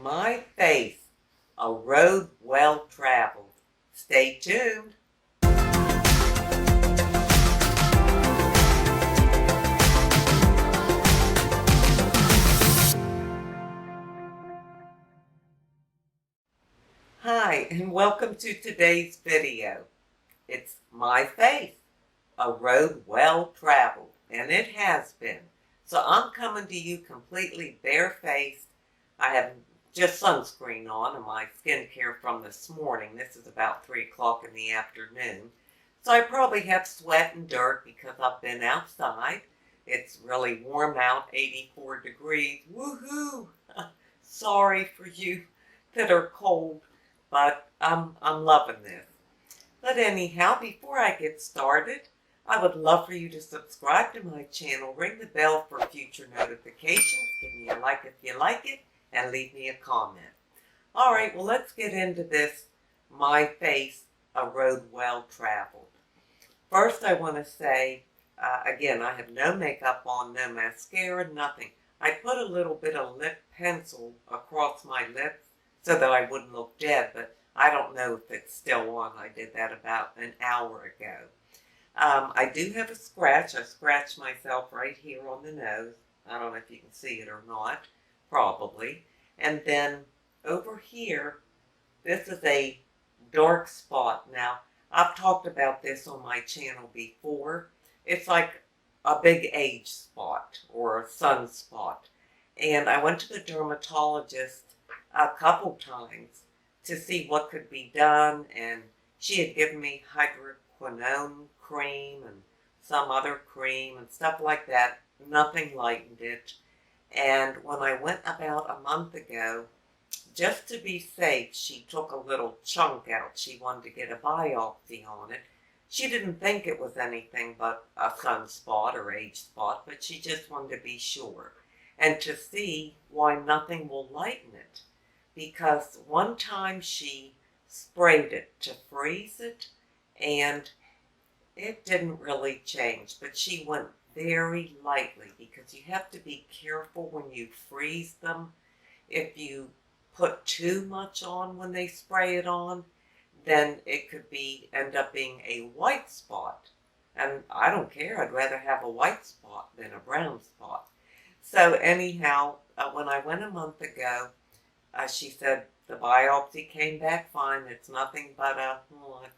My Faith, a Road Well Traveled. Stay tuned. Hi, and welcome to today's video. It's My Faith, a Road Well Traveled, and it has been. So I'm coming to you completely barefaced. I have just sunscreen on and my skincare from this morning. This is about 3 o'clock in the afternoon. So I probably have sweat and dirt because I've been outside. It's really warm out, 84 degrees. Woohoo! Sorry for you that are cold, but I'm loving this. But anyhow, before I get started, I would love for you to subscribe to my channel, ring the bell for future notifications, give me a like if you like it, and leave me a comment. All right, well, let's get into this My Face, a Road Well Traveled. First, I want to say, again, I have no makeup on, no mascara, nothing. I put a little bit of lip pencil across my lips so that I wouldn't look dead, but I don't know if it's still on. I did that about an hour ago. I do have a scratch. I scratched myself right here on the nose. I don't know if you can see it or not. Probably. And then over here, this is a dark spot. Now, I've talked about this on my channel before. It's like a big age spot or a sunspot. And I went to the dermatologist a couple times to see what could be done, and she had given me hydroquinone cream and some other cream and stuff like that. Nothing lightened it. And when I went about a month ago, just to be safe, she took a little chunk out. She wanted to get a biopsy on it. She didn't think it was anything but a sunspot or age spot, but she just wanted to be sure and to see why nothing will lighten it. Because one time she sprayed it to freeze it, and it didn't really change, but she went very lightly because you have to be careful when you freeze them. If you put too much on when they spray it on, then it could end up being a white spot. And I don't care. I'd rather have a white spot than a brown spot. So anyhow, when I went a month ago, she said the biopsy came back fine. It's nothing but I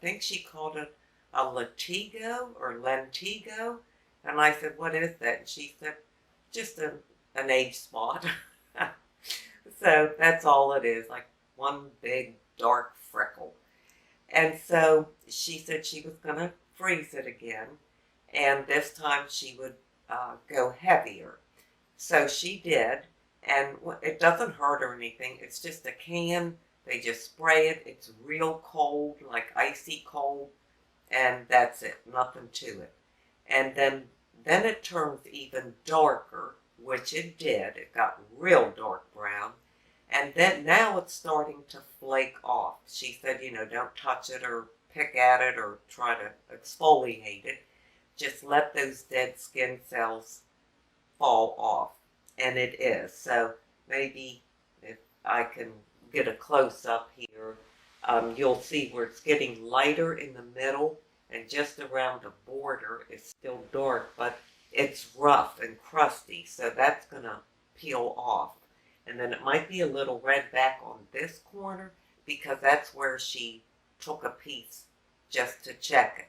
think she called it a lentigo or lentigo. And I said, what is that? And she said, just an age spot. So that's all it is, like one big dark freckle. And so she said she was going to freeze it again. And this time she would go heavier. So she did. And it doesn't hurt or anything. It's just a can. They just spray it. It's real cold, like icy cold. And that's it. Nothing to it. And then it turns even darker, which it did. It got real dark brown. And then now it's starting to flake off. She said, don't touch it or pick at it or try to exfoliate it. Just let those dead skin cells fall off. And it is. So maybe if I can get a close-up here, you'll see where it's getting lighter in the middle and just around the border it's still dark, but it's rough and crusty, so that's going to peel off. And then it might be a little red back on this corner because that's where she took a piece just to check it.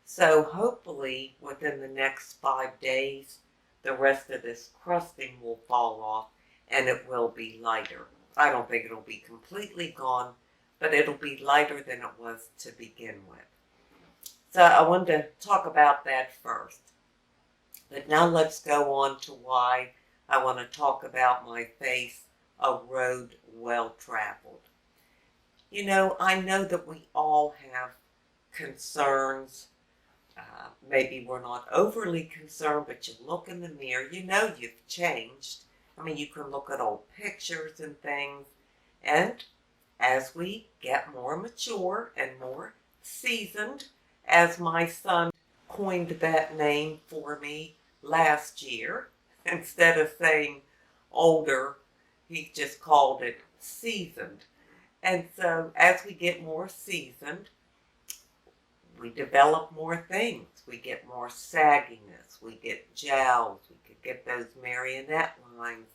So hopefully within the next 5 days, the rest of this crusting will fall off and it will be lighter. I don't think it'll be completely gone, but it'll be lighter than it was to begin with. So I wanted to talk about that first. But now let's go on to why I want to talk about My Face, a Road Well Traveled. I know that we all have concerns. Maybe we're not overly concerned, but you look in the mirror, you've changed. I mean, you can look at old pictures and things, and as we get more mature and more seasoned, as my son coined that name for me last year, instead of saying older, He just called it seasoned. And so as we get more seasoned, we develop more things. We get more sagginess. We get jowls. We could get those marionette lines.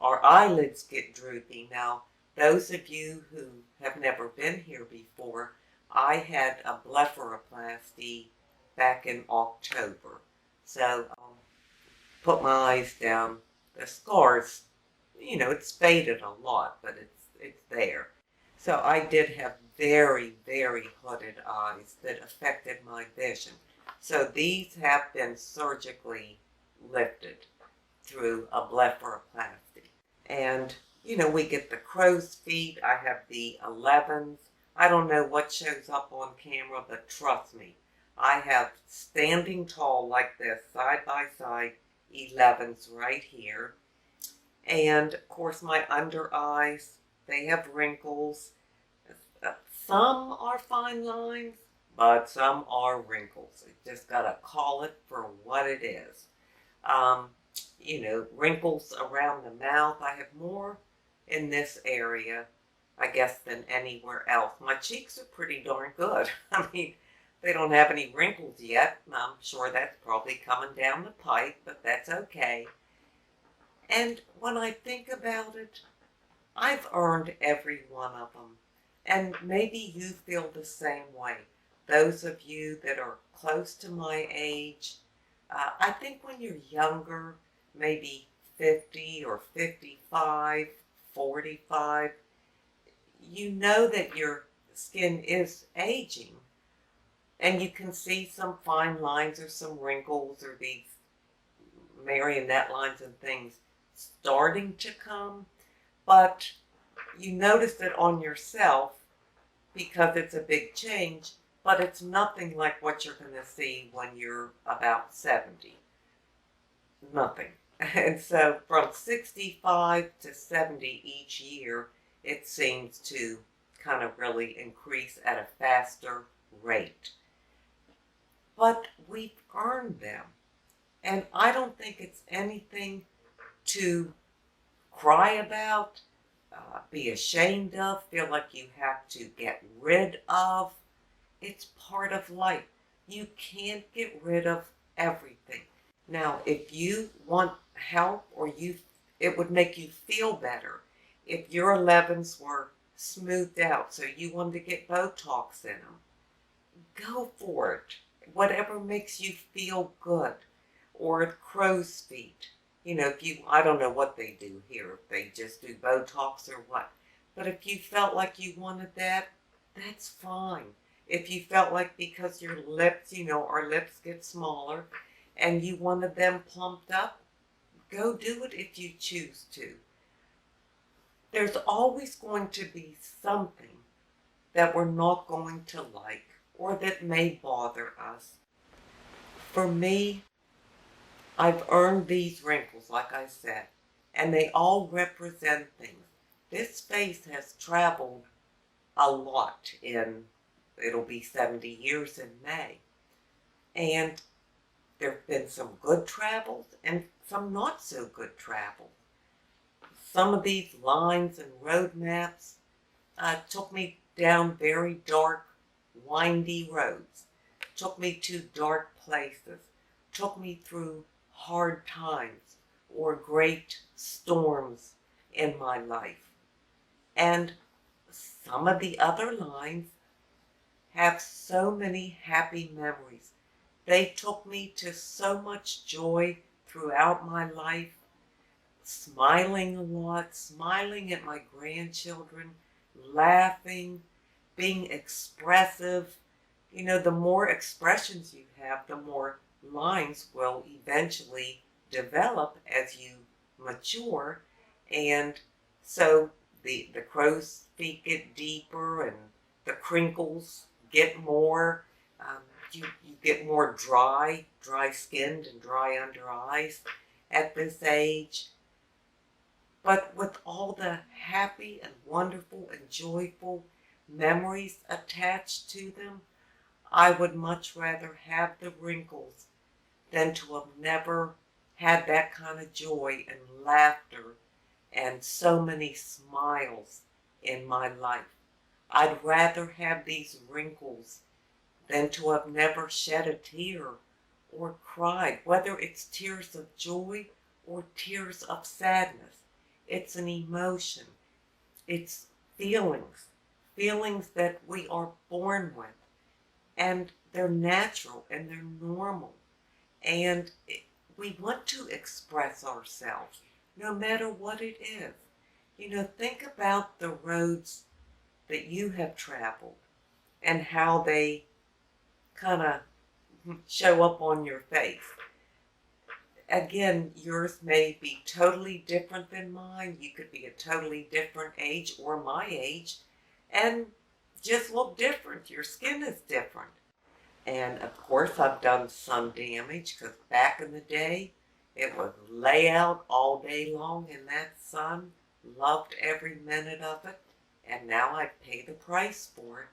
Our eyelids get droopy. Now, those of you who have never been here before, I had a blepharoplasty back in October. So I'll put my eyes down. The scars, it's faded a lot, but it's there. So I did have very, very hooded eyes that affected my vision. So these have been surgically lifted through a blepharoplasty. And, we get the crow's feet. I have the 11s. I don't know what shows up on camera, but trust me, I have standing tall like this, side by side, 11s right here. And, of course, my under eyes, they have wrinkles. Some are fine lines, but some are wrinkles. You just got to call it for what it is. Wrinkles around the mouth. I have more in this area, I guess, than anywhere else. My cheeks are pretty darn good. I mean, they don't have any wrinkles yet. I'm sure that's probably coming down the pipe, but that's okay. And when I think about it, I've earned every one of them. And maybe you feel the same way. Those of you that are close to my age, I think when you're younger, maybe 50 or 55, 45, you know that your skin is aging. And you can see some fine lines or some wrinkles or these marionette lines and things starting to come. But you notice it on yourself because it's a big change, but it's nothing like what you're going to see when you're about 70. Nothing. And so from 65 to 70 each year, it seems to kind of really increase at a faster rate. But we've earned them. And I don't think it's anything to cry about, be ashamed of, feel like you have to get rid of. It's part of life. You can't get rid of everything. Now, if you want help or it would make you feel better if your 11s were smoothed out, so you wanted to get Botox in them, go for it. Whatever makes you feel good. Or crow's feet. I don't know what they do here, if they just do Botox or what. But if you felt like you wanted that, that's fine. If you felt like because your lips, our lips get smaller, and you wanted them plumped up, go do it if you choose to. There's always going to be something that we're not going to like or that may bother us. For me, I've earned these wrinkles, like I said, and they all represent things. This face has traveled a lot it'll be 70 years in May. And there have been some good travels and some not so good travel. Some of these lines and road maps took me down very dark, windy roads, took me to dark places, took me through hard times or great storms in my life. And some of the other lines have so many happy memories. They took me to so much joy throughout my life, smiling a lot, smiling at my grandchildren, laughing, being expressive. The more expressions you have, the more lines will eventually develop as you mature. And so the crow's feet get deeper and the crinkles get more. You get more dry-skinned and dry under eyes at this age. But with all the happy and wonderful and joyful memories attached to them, I would much rather have the wrinkles than to have never had that kind of joy and laughter and so many smiles in my life. I'd rather have these wrinkles than to have never shed a tear or cried, whether it's tears of joy or tears of sadness. It's an emotion. It's feelings, feelings that we are born with, and they're natural and they're normal. And we want to express ourselves, no matter what it is. You know, think about the roads that you have traveled and how they kind of show up on your face. Again, yours may be totally different than mine. You could be a totally different age or my age and just look different. Your skin is different. And of course, I've done sun damage because back in the day, it was lay out all day long in that sun. Loved every minute of it. And now I pay the price for it.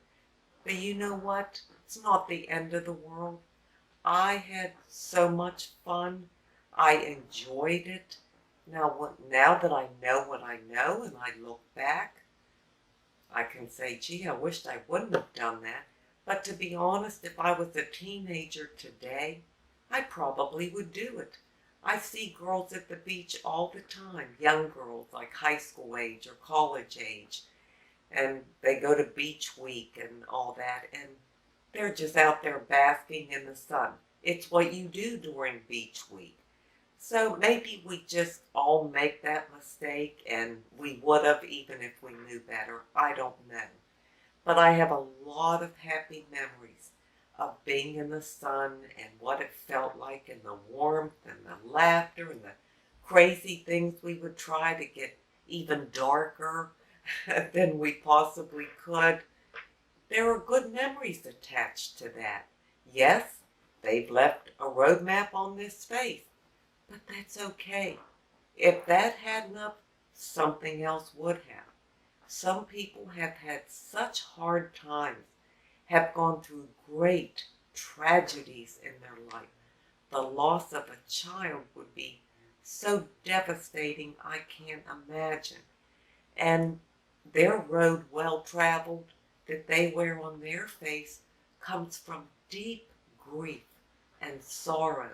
But you know what? It's not the end of the world. I had so much fun. I enjoyed it. Now that I know what I know and I look back, I can say, gee, I wished I wouldn't have done that. But to be honest, if I was a teenager today, I probably would do it. I see girls at the beach all the time, young girls like high school age or college age, and they go to beach week and all that, and they're just out there basking in the sun. It's what you do during beach week. So maybe we just all make that mistake, and we would have even if we knew better. I don't know. But I have a lot of happy memories of being in the sun and what it felt like and the warmth and the laughter and the crazy things we would try to get even darker than we possibly could. There are good memories attached to that. Yes, they've left a roadmap on this face, but that's okay. If that hadn't have, something else would have. Some people have had such hard times, have gone through great tragedies in their life. The loss of a child would be so devastating I can't imagine. And their road well traveled that they wear on their face comes from deep grief and sorrow.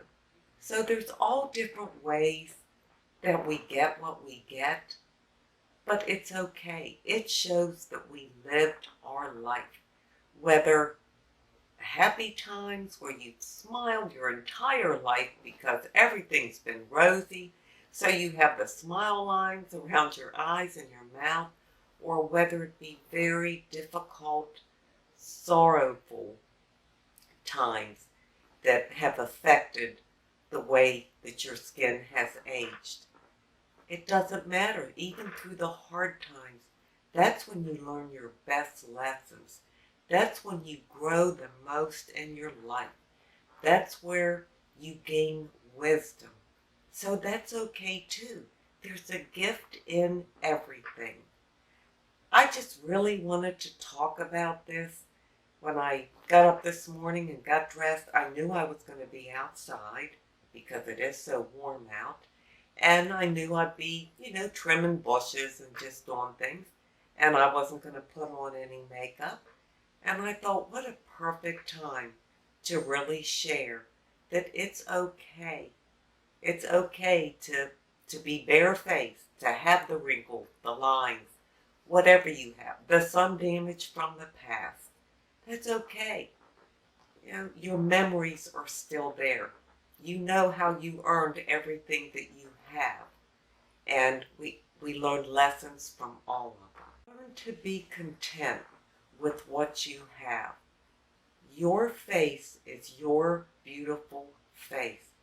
So there's all different ways that we get what we get. But it's okay. It shows that we lived our life. Whether happy times where you've smiled your entire life because everything's been rosy, so you have the smile lines around your eyes and your mouth, or whether it be very difficult, sorrowful times that have affected the way that your skin has aged. It doesn't matter, even through the hard times. That's when you learn your best lessons. That's when you grow the most in your life. That's where you gain wisdom. So that's okay too. There's a gift in everything. I just really wanted to talk about this. When I got up this morning and got dressed, I knew I was going to be outside because it is so warm out. And I knew I'd be, trimming bushes and just doing things. And I wasn't going to put on any makeup. And I thought, what a perfect time to really share that it's okay. It's okay to be barefaced, to have the wrinkles, the lines, whatever you have, the sun damage from the past. That's okay. Your memories are still there. You know how you earned everything that you have. And we learn lessons from all of them. Learn to be content with what you have. Your face is your beautiful face.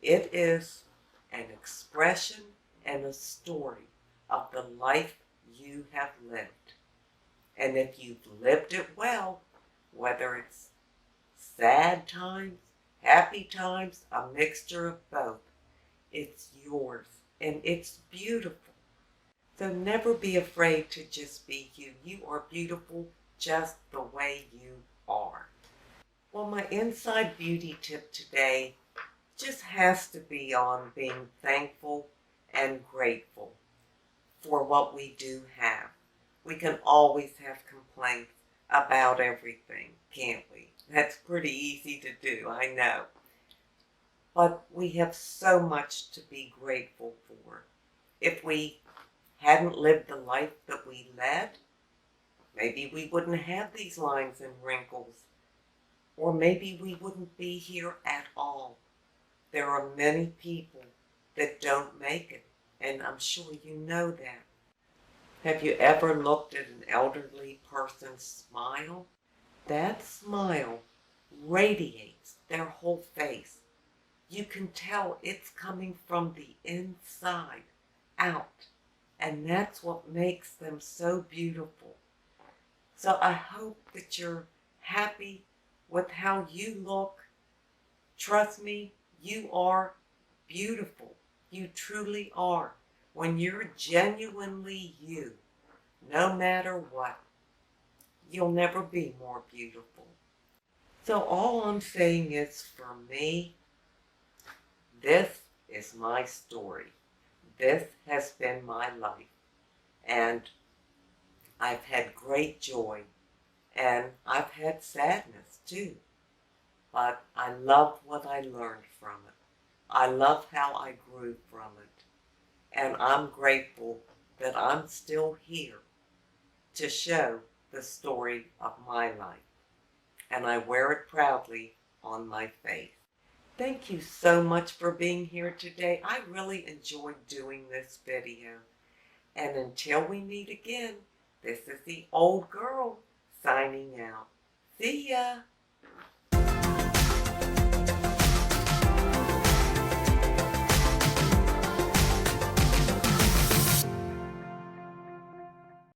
It is an expression and a story of the life you have lived. And if you've lived it well, whether it's sad times, happy times, a mixture of both, it's yours and it's beautiful. So never be afraid to just be you. You are beautiful just the way you are. Well, my inside beauty tip today just has to be on being thankful and grateful for what we do have. We can always have complaints about everything, can't we? That's pretty easy to do, I know. But we have so much to be grateful for. If we hadn't lived the life that we led, maybe we wouldn't have these lines and wrinkles. Or maybe we wouldn't be here at all. There are many people that don't make it, and I'm sure you know that. Have you ever looked at an elderly person's smile? That smile radiates their whole face. You can tell it's coming from the inside out, and that's what makes them so beautiful. So I hope that you're happy with how you look. Trust me, you are beautiful. You truly are. When you're genuinely you, no matter what, you'll never be more beautiful. So all I'm saying is, for me, this is my story. This has been my life. And I've had great joy. And I've had sadness too. But I love what I learned from it. I love how I grew from it. And I'm grateful that I'm still here to show the story of my life. And I wear it proudly on my face. Thank you so much for being here today. I really enjoyed doing this video. And until we meet again, this is the old girl signing out. See ya!